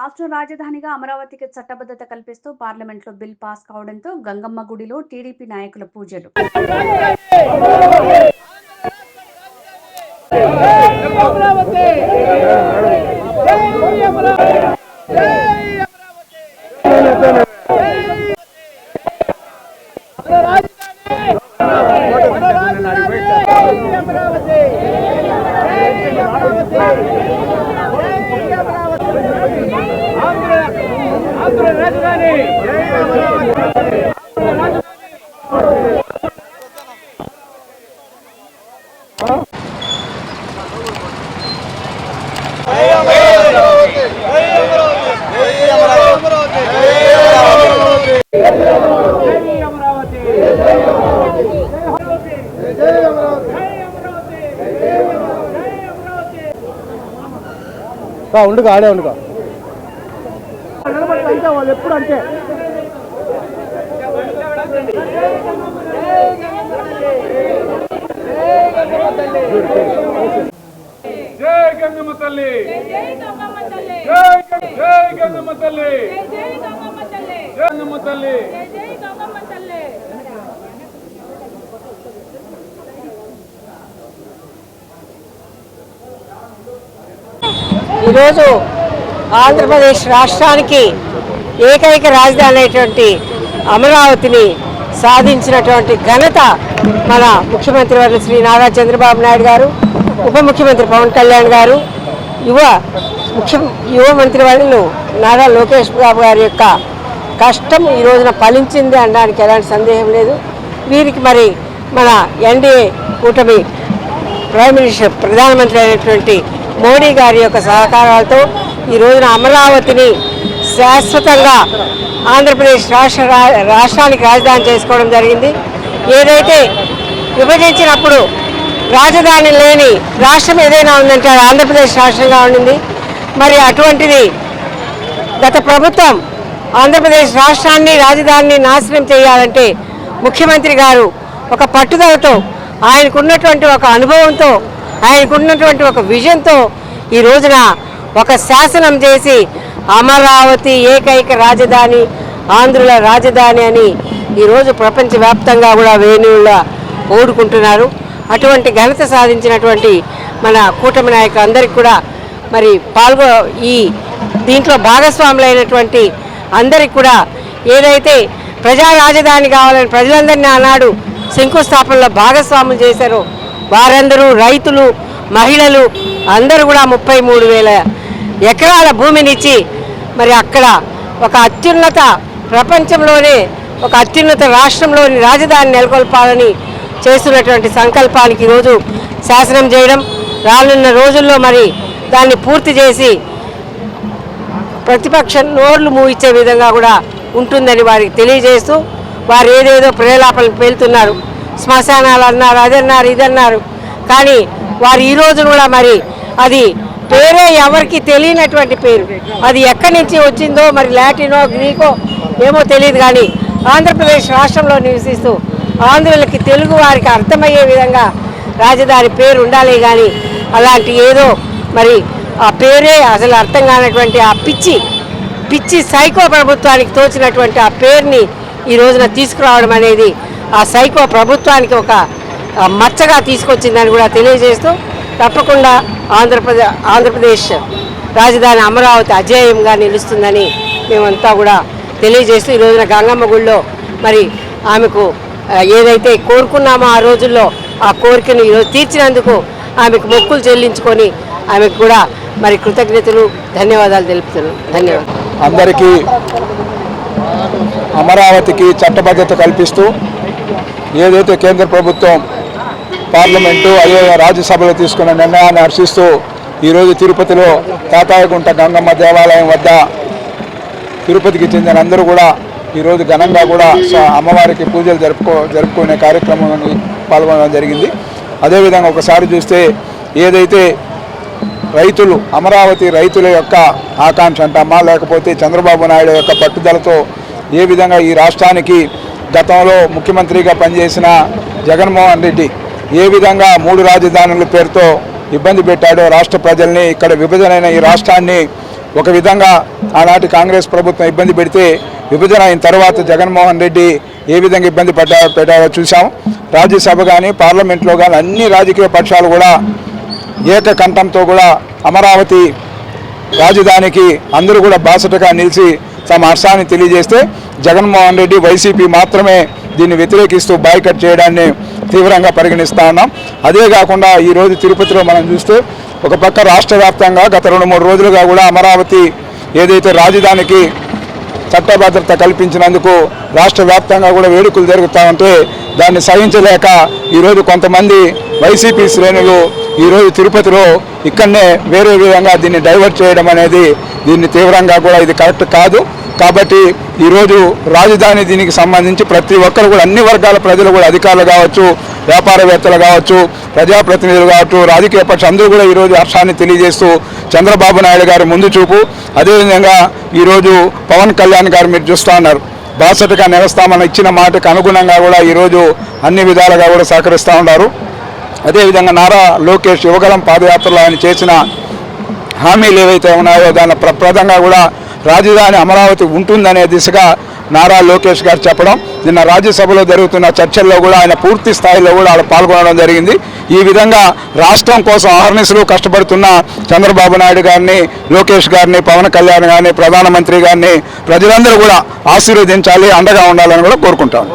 రాష్ట్ర రాజధానిగా అమరావతికి చట్టబద్ధత కల్పిస్తూ పార్లమెంట్లో బిల్ పాస్ కావడంతో గంగమ్మ గుడిలో టీడీపీ నాయకుల పూజలు. ఉండుగా ఆడే ఉండుగా వాళ్ళు ఎప్పుడు అంటే జై గంగమ్మ తల్లి, జై గంగమ్మ తల్లి, గంగమ్మ తల్లి. ఈరోజు ఆంధ్రప్రదేశ్ రాష్ట్రానికి ఏకైక రాజధాని అయినటువంటి అమరావతిని సాధించినటువంటి ఘనత మన ముఖ్యమంత్రి వర్యులు శ్రీ నారా చంద్రబాబు నాయుడు గారు, ఉప ముఖ్యమంత్రి పవన్ కళ్యాణ్ గారు, యువ మంత్రి వర్యులు నారా లోకేష్ బాబు గారి యొక్క కష్టం ఈ రోజున ఫలించింది అనడానికి ఎలాంటి సందేహం లేదు. వీరికి మరి మన ఎన్డీఏ కూటమి ప్రైమ్ మినిస్టర్ ప్రధానమంత్రి అయినటువంటి మోడీ గారి యొక్క సహకారాలతో ఈ రోజున అమరావతిని శాశ్వతంగా ఆంధ్రప్రదేశ్ రాష్ట్రానికి రాజధాని చేసుకోవడం జరిగింది. ఏదైతే విభజించినప్పుడు రాజధాని లేని రాష్ట్రం ఏదైనా ఉందంటే అది ఆంధ్రప్రదేశ్ రాష్ట్రంగా ఉండింది. మరి అటువంటిది గత ప్రభుత్వం ఆంధ్రప్రదేశ్ రాష్ట్రాన్ని రాజధానిని నాశనం చేయాలంటే ముఖ్యమంత్రి గారు ఒక పట్టుదలతో, ఆయనకున్నటువంటి ఒక అనుభవంతో, ఆయనకున్నటువంటి ఒక విజన్తో ఈ రోజున ఒక శాసనం చేసి అమరావతి ఏకైక రాజధాని, ఆంధ్రుల రాజధాని అని ఈరోజు ప్రపంచవ్యాప్తంగా కూడా వేణువుల ఓడుకుంటున్నారు. అటువంటి ఘనత సాధించినటువంటి మన కూటమి నాయకులందరికీ కూడా మరి ఈ దీంట్లో భాగస్వాములైనటువంటి అందరికీ కూడా ఏదైతే ప్రజా రాజధాని కావాలని ప్రజలందరినీ ఆనాడు శంకుస్థాపనలో భాగస్వాములు చేశారో వారందరూ రైతులు, మహిళలు అందరూ కూడా 33,000 ఎకరాల భూమినిచ్చి మరి అక్కడ ఒక అత్యున్నత ప్రపంచంలోనే ఒక అత్యున్నత రాష్ట్రంలోని రాజధాని నెలకొల్పాలని చేస్తున్నటువంటి సంకల్పానికి ఈరోజు శాసనం చేయడం, రానున్న రోజుల్లో మరి దాన్ని పూర్తి చేసి ప్రతిపక్షం నోర్లు మూయించే విధంగా కూడా ఉంటుందని వారికి తెలియజేస్తూ, వారు ఏదేదో ప్రేలాపనలు పేలుతున్నారు, శ్మశానాలు అన్నారు, అదన్నారు, ఇదన్నారు. కానీ వారు ఈరోజు కూడా మరి అది పేరే ఎవరికి తెలియనటువంటి పేరు, అది ఎక్కడి నుంచి వచ్చిందో మరి లాటినో గ్రీకో ఏమో తెలియదు. కానీ ఆంధ్రప్రదేశ్ రాష్ట్రంలో నివసిస్తూ ఆంధ్రులకి తెలుగు వారికి అర్థమయ్యే విధంగా రాజధాని పేరు ఉండాలి. కానీ అలాంటి ఏదో మరి ఆ పేరే అసలు అర్థం కానటువంటి ఆ పిచ్చి సైకో ప్రభుత్వానికి తోచినటువంటి ఆ పేరుని ఈ రోజున తీసుకురావడం అనేది ఆ సైకో ప్రభుత్వానికి ఒక మచ్చగా తీసుకొచ్చిందని కూడా తెలియజేస్తూ, తప్పకుండా ఆంధ్రప్రదేశ్ రాజధాని అమరావతి అజేయంగా నిలుస్తుందని మేమంతా కూడా తెలియజేస్తూ, ఈ రోజున గంగమ్మ గుడిలో మరి ఆమెకు ఏదైతే కోరుకున్నామో ఆ రోజుల్లో ఆ కోరికను ఈరోజు తీర్చినందుకు ఆమెకు మొక్కులు చెల్లించుకొని ఆమెకు కూడా మరి కృతజ్ఞతలు, ధన్యవాదాలు తెలుపుతున్నాను. ధన్యవాదాలు. అందరికీ అమరావతికి చట్టబద్ధత కల్పిస్తూ ఏదైతే కేంద్ర ప్రభుత్వం పార్లమెంటు అదే రాజ్యసభలో తీసుకున్న నిర్ణయాన్ని హర్షిస్తూ ఈరోజు తిరుపతిలో తాతాయగుంట గంగమ్మ దేవాలయం వద్ద తిరుపతికి చెందిన అందరూ కూడా ఈరోజు ఘనంగా కూడా అమ్మవారికి పూజలు జరుపుకునే కార్యక్రమంలో పాల్గొనడం జరిగింది. అదేవిధంగా ఒకసారి చూస్తే ఏదైతే రైతులు అమరావతి రైతుల యొక్క ఆకాంక్ష అంటామా లేకపోతే చంద్రబాబు నాయుడు యొక్క పట్టుదలతో ఏ విధంగా ఈ రాష్ట్రానికి గతంలో ముఖ్యమంత్రిగా పనిచేసిన జగన్మోహన్ రెడ్డి ఏ విధంగా 3 రాజధానుల పేరుతో ఇబ్బంది పెట్టాడో రాష్ట్ర ప్రజల్ని, ఇక్కడ విభజనైన ఈ రాష్ట్రాన్ని ఒక విధంగా ఆనాటి కాంగ్రెస్ ప్రభుత్వం ఇబ్బంది పెడితే విభజన అయిన తర్వాత జగన్మోహన్ రెడ్డి ఏ విధంగా ఇబ్బంది పెట్టారో చూసాం. రాజ్యసభ కానీ పార్లమెంట్లో కానీ అన్ని రాజకీయ పక్షాలు కూడా ఏకకంఠంతో కూడా అమరావతి రాజధానికి అందరూ కూడా బాసటగా నిలిచి తమ హర్షాన్ని తెలియజేస్తే జగన్మోహన్ రెడ్డి వైసీపీ మాత్రమే దీన్ని వ్యతిరేకిస్తూ బాయ్కట్ చేయడాన్ని తీవ్రంగా పరిగణిస్తూ ఉన్నాం. అదే కాకుండా ఈరోజు తిరుపతిలో మనం చూస్తే ఒక పక్క రాష్ట్ర వ్యాప్తంగా గత 2-3 రోజులుగా కూడా అమరావతి ఏదైతే రాజధానికి చట్టభద్రత కల్పించినందుకు రాష్ట్ర వ్యాప్తంగా కూడా వేడుకలు జరుగుతూ ఉంటే దాన్ని సహించలేక ఈరోజు కొంతమంది వైసీపీ శ్రేణులు ఈరోజు తిరుపతిలో ఇక్కడనే వేరే విధంగా దీన్ని డైవర్ట్ చేయడం అనేది దీన్ని తీవ్రంగా కూడా ఇది కరెక్ట్ కాదు. కాబట్టి ఈరోజు రాజధాని దీనికి సంబంధించి ప్రతి ఒక్కరు కూడా అన్ని వర్గాల ప్రజలు కూడా అధికారులు కావచ్చు, వ్యాపారవేత్తలు కావచ్చు, ప్రజాప్రతినిధులు కావచ్చు, రాజకీయ పక్షం అందరూ కూడా ఈరోజు హర్షాన్ని తెలియజేస్తూ చంద్రబాబు నాయుడు గారి ముందు చూపు, అదేవిధంగా ఈరోజు పవన్ కళ్యాణ్ గారు మీరు చూస్తూ ఉన్నారు బాసటగా నిలుస్తామని ఇచ్చిన మాటకు అనుగుణంగా కూడా ఈరోజు అన్ని విధాలుగా కూడా సహకరిస్తూ ఉన్నారు. అదేవిధంగా నారా లోకేష్ యువగలం పాదయాత్రలో ఆయన చేసిన హామీలు ఏవైతే ఉన్నాయో దాని ప్రప్రదంగా కూడా రాజధాని అమరావతి ఉంటుందనే దిశగా నారా లోకేష్ గారు చెప్పడం, నిన్న రాజ్యసభలో జరుగుతున్న చర్చల్లో కూడా ఆయన పూర్తి స్థాయిలో కూడా ఆయన పాల్గొనడం జరిగింది. ఈ విధంగా రాష్ట్రం కోసం అహర్నిశలు కష్టపడుతున్న చంద్రబాబు నాయుడు గారిని, లోకేష్ గారిని, పవన్ కళ్యాణ్ గారిని, ప్రధానమంత్రి గారిని ప్రజలందరూ కూడా ఆశీర్వదించాలి, అండగా ఉండాలని కూడా కోరుకుంటాం.